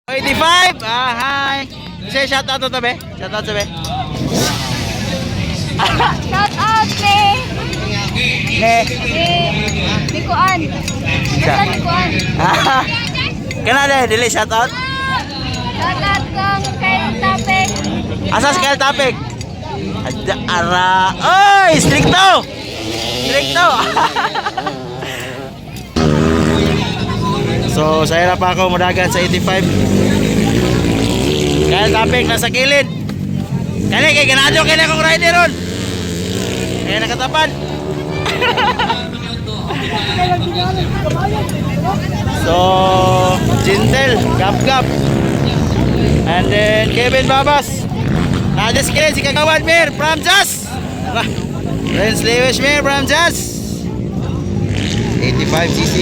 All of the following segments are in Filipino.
85. Hi. Say shout out to be. Shout out to be. Shout out ni Kuan. Basta ni Kuan. Kana dili shout out. Shout out kang Kyle Tapek. Asas Kyle Tapek. Ada ara. Oy, stricto. Stricto. So, saya na pa ako mudagan sa 85. Kyle Tapek nasa kilid. Kani kay ganado kay akong rider ron. Kaya nakatapan. So, Jintel, Gap. And then Kevin Babas. Nadas kilid si Kagawan Mir from Jazz. Prince Lewis Mir from Jazz. 85cc.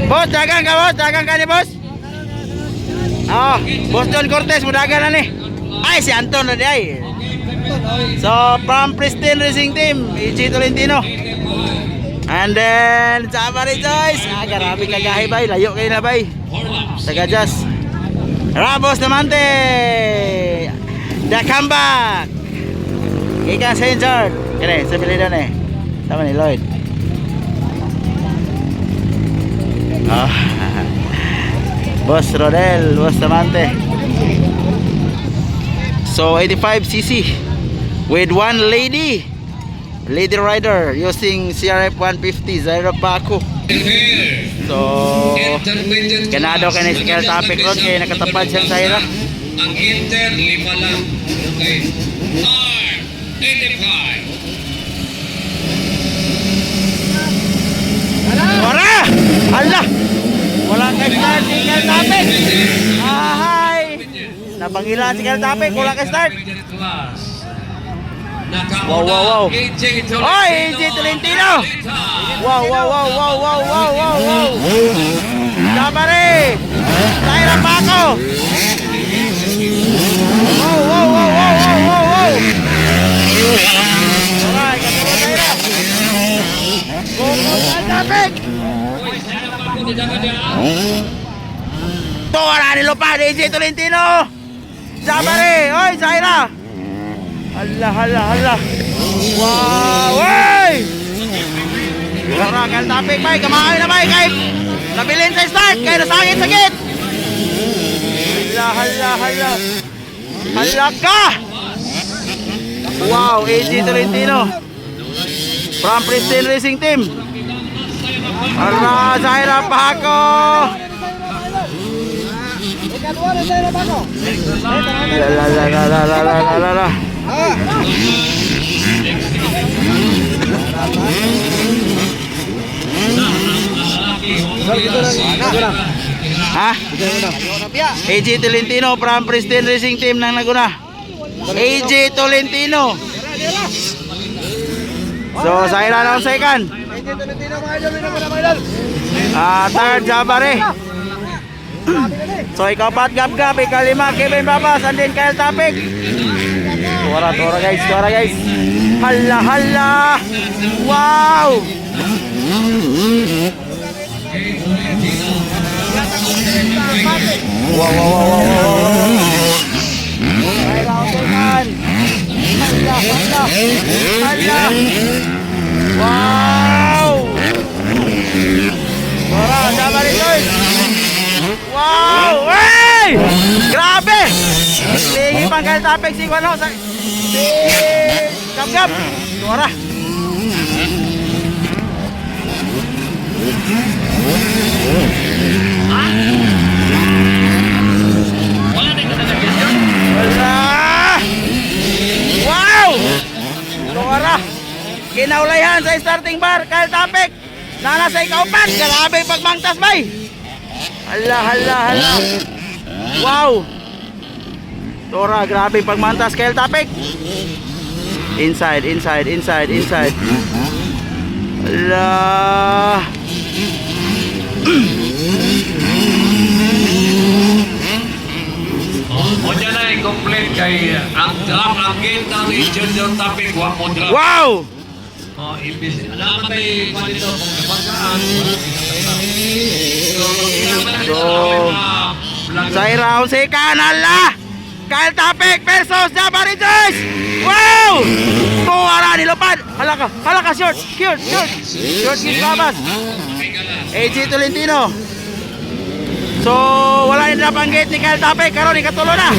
Boss, dagang ka ni boss? Oh, Boss John Cortez, mudagan na ni. Ay, si Anton na di ay. So, from Pristine Racing Team, EJ Tolentino. And then, Sabari Joyce. Grabe kagahi bay, layo kayo na bay. Taga Jazz. Ramos Namante. The comeback. Ika St. George. Kaya, sa Pilidan eh. Sama ni Lloyd. Oh. Boss Rodel, Boss Tamante. So 85cc with one lady rider using CRF 150 Zyra Paco. So ganado ka na si Kyle Tapek ron kaya nakatapad siyang Zyra. Ang Inter 5 lang. Okay. R85. Wala! Allah! Wala kay start si Kyle Tapek. Ahay! Napangilan si Kyle Tapek, wala kay start. Wow. Oy, EJ Tolentino. Wow. Sabari! Zyra Paco! Wow. Alright, katulad Zyra. Go, Kyle Tapek! Tora nilo pa EJ Tolentino. Sabari, oy Zyra. Hala. Wow, oy. Tora Kyle Tapek bay, kamay na bay kay. Nabilin sa start kay nasangit-sagit. Hala. Hala ka. Wow, EJ Tolentino. From Pristine Racing Team. Ara Zyra Paco. La. Ha? EJ Tolentino from Pristine Racing Team nang naguna. EJ Tolentino. So Zyra na ang second. Third Sabari. So ikapat Gap, ikalima Kevin Babas, and then Kyle Tapek. Tora guys. Hala. Wow. Wow. Tora, Sabari guys. Wow! Hey! Grabe! Lingi pang Kyle Tapek si Kuano sa si Gap. Tora. Wala! Wow! Tora. Kinaulayan sa starting bar Kyle Tapek. Nana sa ikaupat. Grabe pagmangtas bay. Hala. Wow. Tora, grabe pagmantas Kyle Tapek. Inside. Hala. O dyan na i-complete kay ang kita ng Junior Tapek wa mo drop. Wow. Imbis alam tayo pa dito kung kapagkaan. So, So, Zaira Onsecan, ala! Kyle Tapik versus Java Rangers! Wow! Tuwara nilupad! Halaka, short! Short kick babas! AJ Tolentino. So, wala yung drop ang gate ni Kyle Tapik. Karon ikatulo na.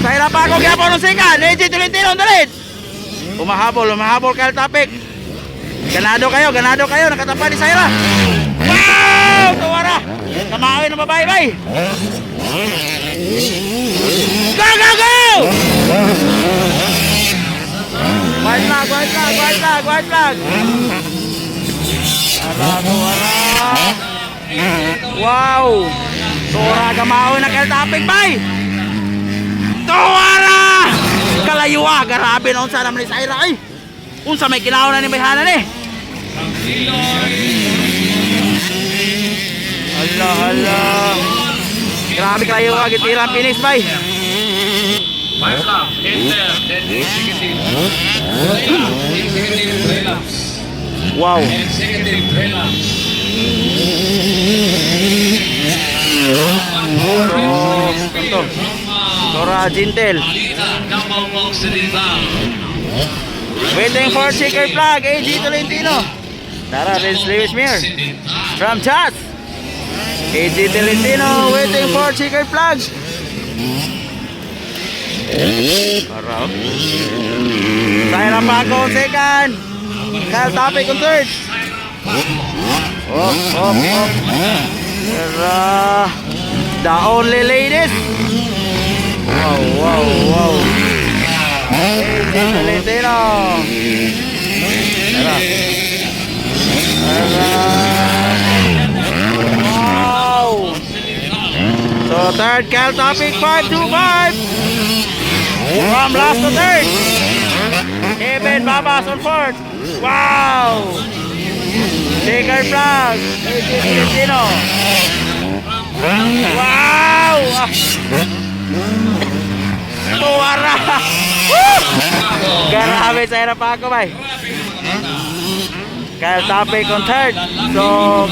Zaira pa ako gyapon Onsecan. AJ Tolentino, dalit! Umahabol Kyle Tapik. Ganado kayo, nakatapan ni Zaira. Wow! Tuwara! Kamawin ng babae, bay! Go! White flag! Tuwara! Wow! Tuwara, kamawin ng Kyle Tapik, bay! Tuwara! Kalayuwa, garabe na unsa naman ni Zaira, ay! Unsa may kinaw na ni Bayhanan eh! Hala. Grabe kayo agad finish bay. 5 laps, enter, then executive. 3 laps. Wow. Executive 3 laps. Ito. Dora Jintel. Waiting for checkered flag, AJ Tolentino. Tara, Vince Lewis Mir. From Chas. AJ Tolentino waiting for checkered flag. Araw. Zaira Paco second. Kyle Tapik on third. Op. The only ladies. Wow. AJ Tolentino. Wow. So third Kyle Tapik 5-2-5. From last to third. Kevin Babas on fourth. Wow. Checkered flag. AJ Tolentino. Wow. Tuwara. Grabe sa hirap ako, bay. Kyle Tapik on third. So,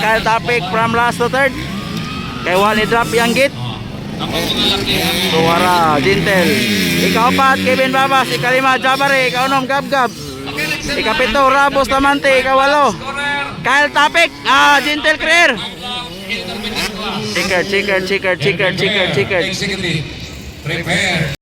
Kyle Tapik from last to third. Kay wali drop yung gate. Tuwara, Jintel. Ika-4, Kevin Babas. Ika-5, Jabari. Ika-6, Gab-Gab. Ika-7, Rabos Tamante. Ika-8, Kyle Tapik. Jintel Creer. Checker. Executive, prepare.